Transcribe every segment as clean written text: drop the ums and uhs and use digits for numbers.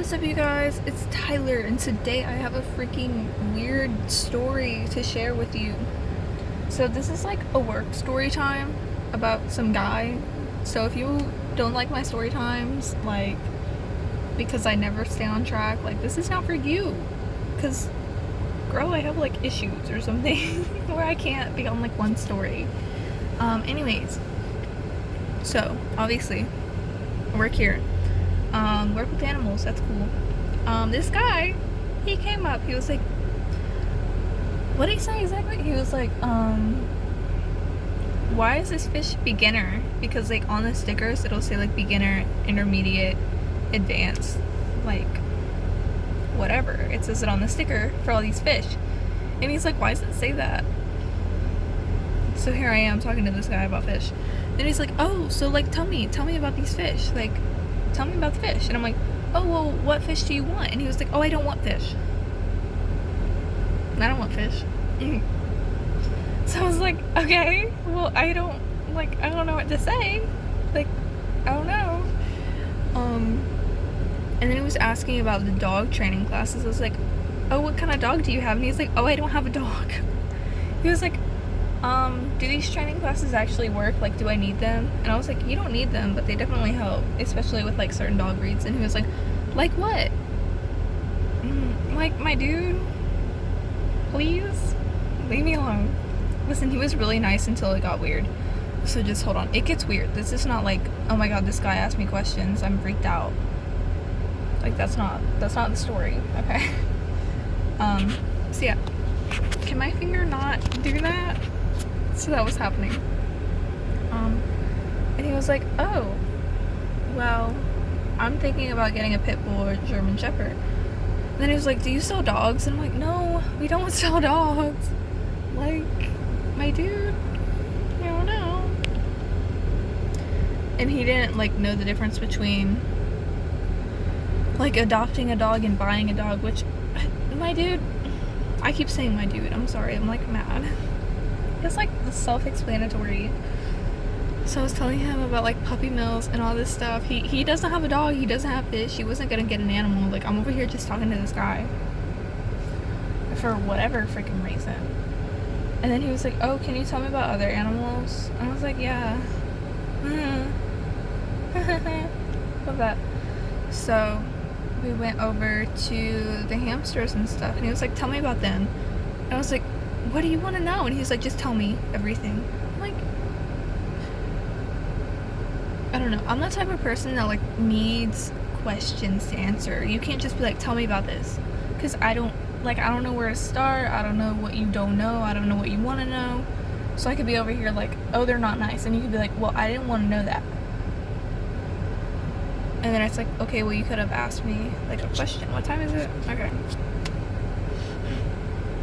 What's up, you guys? It's Tyler, and today I have a freaking weird story to share with you. So this is like a work story time about some guy. So if you don't like my story times, like, because I never stay on track, like, this is not for you. Because, girl, I have like issues or something where I can't be on like one story. Anyways, so obviously, work here. Work with animals, that's cool. This guy, he came up, he was like, what did he say exactly? He was like, why is this fish beginner? Because like on the stickers, it'll say like beginner, intermediate, advanced, like whatever. It says it on the sticker for all these fish. And he's like, why does it say that? So here I am talking to this guy about fish. Then he's like, oh, so like tell me about these fish. Like, tell me about the fish. And I'm like, oh, well, what fish do you want? And he was like, oh, I don't want fish. I don't want fish. So I was like, okay, well, I don't know what to say. Like, I don't know. And then he was asking about the dog training classes. I was like, oh, what kind of dog do you have? And he's like, oh, I don't have a dog. He was like, do these training classes actually work? Like, do I need them? And I was like, you don't need them, but they definitely help, especially with like certain dog breeds. And he was like what? Like, my dude, please leave me alone. Listen, he was really nice until it got weird. So just hold on. It gets weird. This is not like, oh my god, this guy asked me questions, I'm freaked out. Like, that's not the story, okay? So yeah. Can my finger not do that? So that was happening. And he was like, oh, well, I'm thinking about getting a pit bull or a German Shepherd. And then he was like, do you sell dogs? And I'm like, no, we don't sell dogs. Like, my dude, I don't know. And he didn't like know the difference between like adopting a dog and buying a dog, which, my dude, I keep saying my dude, I'm sorry, I'm like mad. It's like self-explanatory. So I was telling him about like puppy mills and all this stuff. He doesn't have a dog, he doesn't have fish, he wasn't gonna get an animal. Like, I'm over here just talking to this guy for whatever freaking reason. And then he was like, oh, can you tell me about other animals? And I was like, yeah. Love that. So we went over to the hamsters and stuff, and he was like, tell me about them. And I was like, what do you want to know? And he's like, just tell me everything. I'm like, I don't know, I'm the type of person that like needs questions to answer. You can't just be like, tell me about this, because I don't know where to start. I don't know what you don't know. I don't know what you want to know. So I could be over here like, oh, they're not nice, and you could be like, well, I didn't want to know that. And then it's like, okay, well, you could have asked me like a question. What time is it? Okay.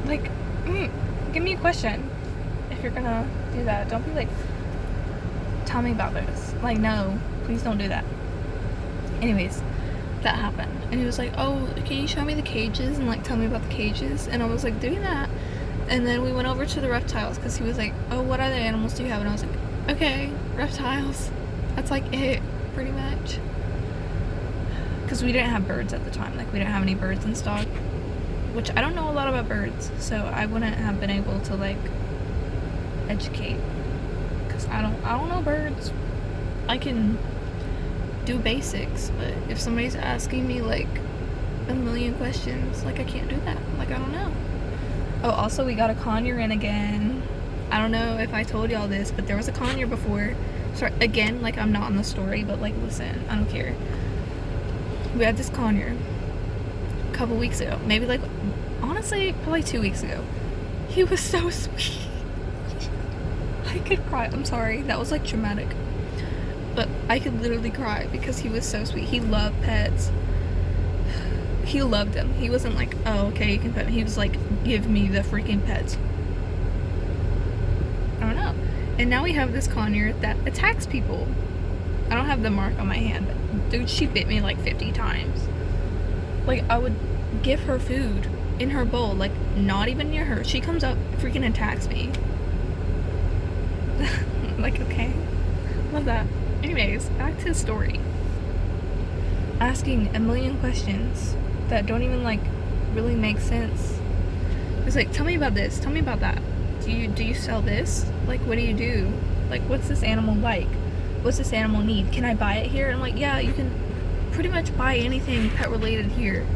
Like, give me a question if you're gonna do that. Don't be like, tell me about this. Like, no, please don't do that. Anyways, that happened. And he was like, oh, can you show me the cages and like tell me about the cages? And I was like, doing that. And then we went over to the reptiles, because he was like, oh, what other animals do you have? And I was like, okay, reptiles. That's like it, pretty much. Because we didn't have birds at the time. Like, we didn't have any birds in stock, which I don't know a lot about birds, so I wouldn't have been able to like educate, because I don't know birds. I can do basics, but if somebody's asking me like a million questions, like, I can't do that. Like, I don't know. Oh, also, we got a conure in again. I don't know if I told y'all this, but there was a conure before. Sorry, again, like, I'm not on the story, but like, listen, I don't care. We had this conure a couple weeks ago, maybe like, honestly, probably 2 weeks ago. He was so sweet. I could cry. I'm sorry, that was like traumatic, but I could literally cry because he was so sweet. He loved pets. He loved them. He wasn't like, oh, okay, you can pet me. He was like, give me the freaking pets. I don't know. And now we have this conure that attacks people. I don't have the mark on my hand, but dude, she bit me like 50 times. Like, I would give her food in her bowl, like, not even near her. She comes up, freaking attacks me. Like, okay. Love that. Anyways, back to the story. asking a million questions that don't even like really make sense. It's like, tell me about this, tell me about that. Do you sell this? Like, what do you do? Like, what's this animal like? What's this animal need? Can I buy it here? And I'm like, yeah, you can pretty much buy anything pet related here.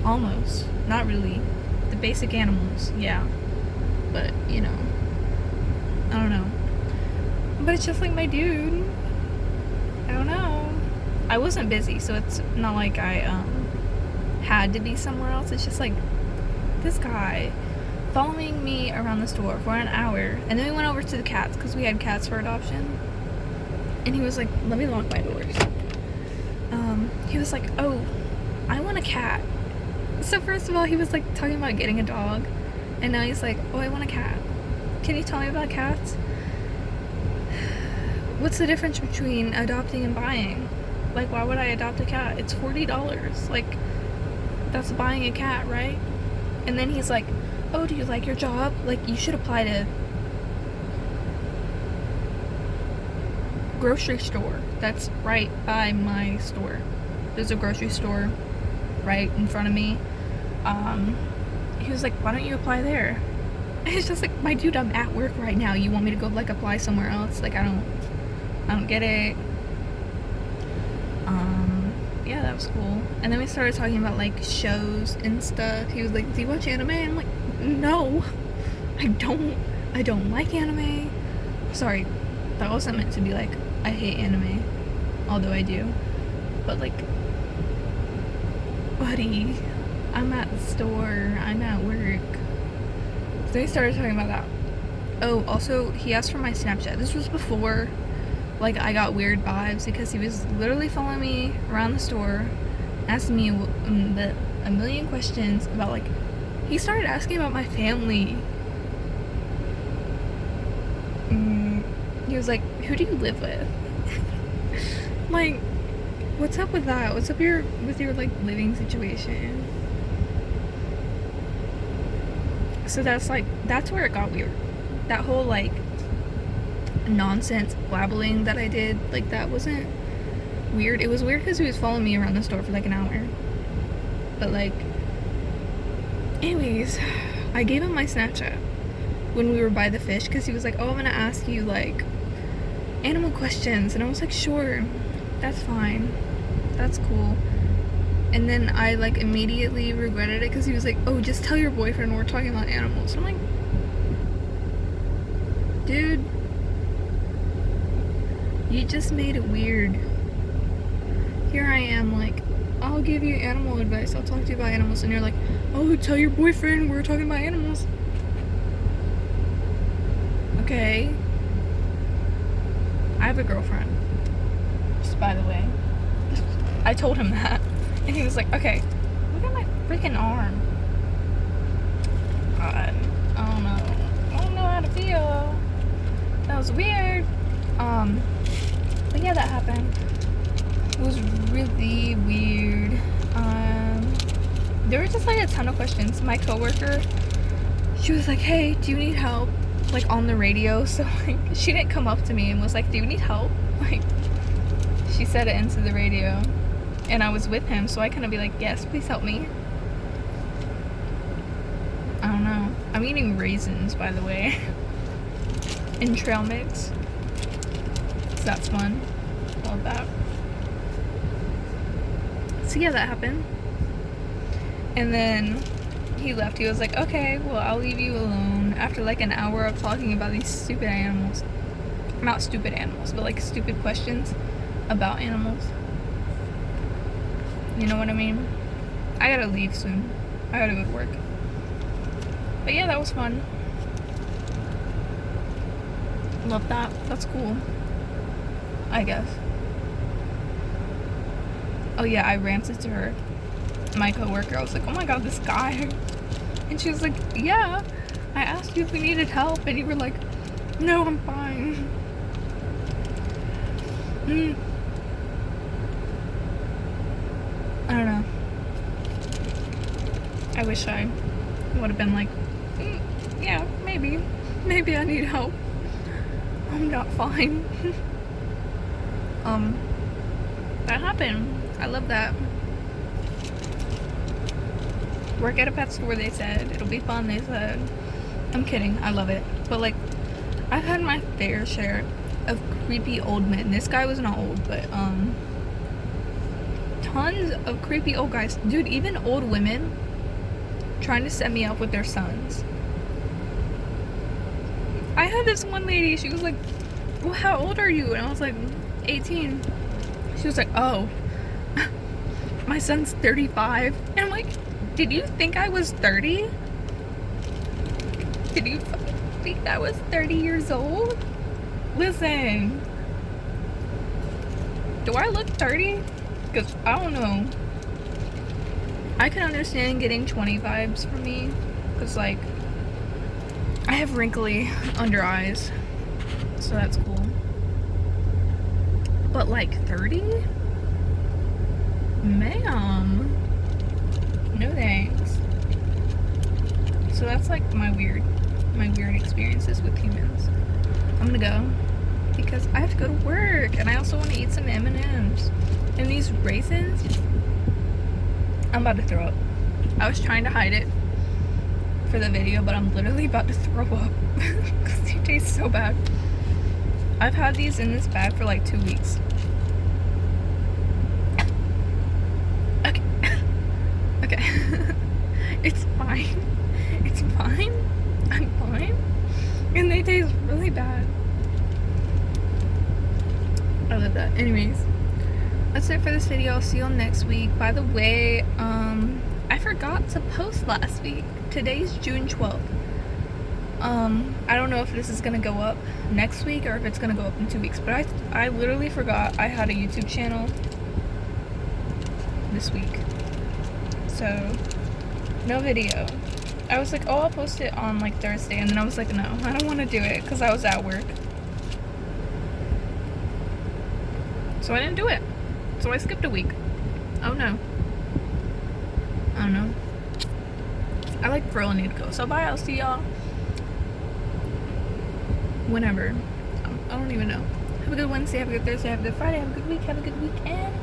Almost. Not really. The basic animals, yeah. But, you know, I don't know. But it's just like, my dude, I don't know. I wasn't busy, so it's not like I had to be somewhere else. It's just like this guy following me around the store for an hour, and then we went over to the cats because we had cats for adoption, and he was like, let me lock my doors. He was like, oh, I want a cat. So first of all, he was like talking about getting a dog, and now he's like, oh, I want a cat. Can you tell me about cats? What's the difference between adopting and buying? Like, why would I adopt a cat? It's $40. Like, that's buying a cat, right? And then he's like, oh, do you like your job? Like, you should apply to grocery store that's right by my store. There's a grocery store right in front of me. He was like, why don't you apply there? And it's just like, my dude, I'm at work right now. You want me to go like apply somewhere else? Like, I don't get it. Yeah, that was cool. And then we started talking about like shows and stuff. He was like, do you watch anime? I'm like, no, I don't like anime. Sorry, that wasn't meant to be like, I hate anime, although I do. But like, buddy, I'm at the store, I'm at work. So we started talking about that. Oh, also, he asked for my Snapchat. This was before, like, I got weird vibes, because he was literally following me around the store, asking me a million questions about, like, he started asking about my family. He was like, who do you live with? Like, what's up with that? What's up with your like living situation? So that's where it got weird. That whole like nonsense blabbling that I did, like, that wasn't weird. It was weird because he was following me around the store for like an hour. But like, anyways, I gave him my Snapchat when we were by the fish, because he was like, oh, I'm gonna ask you like animal questions, and I was like, sure, that's fine, that's cool. And then I like immediately regretted it, because he was like, oh, just tell your boyfriend we're talking about animals. I'm like, dude, you just made it weird. Here I am like, I'll give you animal advice, I'll talk to you about animals, and you're like, oh, tell your boyfriend we're talking about animals. Okay, I have a girlfriend, just by the way. I told him that, and he was like, okay, look at my freaking arm. God, I don't know how to feel. That was weird. But yeah, that happened. It was really weird. There were just like a ton of questions. My coworker, she was like, hey, do you need help? Like, on the radio. So like, she didn't come up to me and was like, do you need help? Like, she said it into the radio, and I was with him, so I couldn't be like, yes, please help me. I don't know. I'm eating raisins, by the way, in trail mix, so that's fun. Love that. So yeah, that happened. And then he left. He was like, okay, well, I'll leave you alone, after like an hour of talking about these stupid animals. Not stupid animals, but like stupid questions about animals. You know what I mean? I gotta leave soon. I gotta go to work. But yeah, that was fun. Love that. That's cool, I guess. Oh yeah, I ranted to her, my coworker. I was like, oh my god, this guy. And she was like, yeah, I asked you if we needed help, and you were like, no, I'm fine. I don't know. I wish I would have been like, yeah, maybe I need help. I'm not fine. that happened. I love that. Work at a pet store, they said. It'll be fun, they said. I'm kidding. I love it. But, like, I've had my fair share of creepy old men. This guy was not old, but, tons of creepy old guys. Dude, even old women trying to set me up with their sons. I had this one lady, she was like, well, how old are you? And I was like, 18. She was like, oh, my son's 35. And I'm like, did you think I was 30? Did you think I was 30 years old? Listen, do I look 30? Because I don't know. I can understand getting 20 vibes from me. Because, like, I have wrinkly under eyes. So that's cool. But, like, 30? Ma'am. No thanks. So that's, like, my weird experiences with humans. I'm gonna go. Because I have to go to work. And I also want to eat some M&Ms. And these raisins, I'm about to throw up. I was trying to hide it for the video, but I'm literally about to throw up because they taste so bad. I've had these in this bag for like 2 weeks. Okay. Okay. It's fine. It's fine. I'm fine. And they taste really bad. I love that. Anyways, that's it for this video. I'll see you all next week. By the way, I forgot to post last week. Today's June 12th. I don't know if this is gonna go up next week or if it's gonna go up in 2 weeks, but I literally forgot I had a YouTube channel this week. So, no video. I was like, oh, I'll post it on like Thursday, and then I was like, no, I don't want to do it because I was at work. So I didn't do it. So I skipped a week. Oh no. I don't know. I like really need to go. So bye, I'll see y'all whenever. I don't even know. Have a good Wednesday, have a good Thursday, have a good Friday, have a good week, have a good weekend.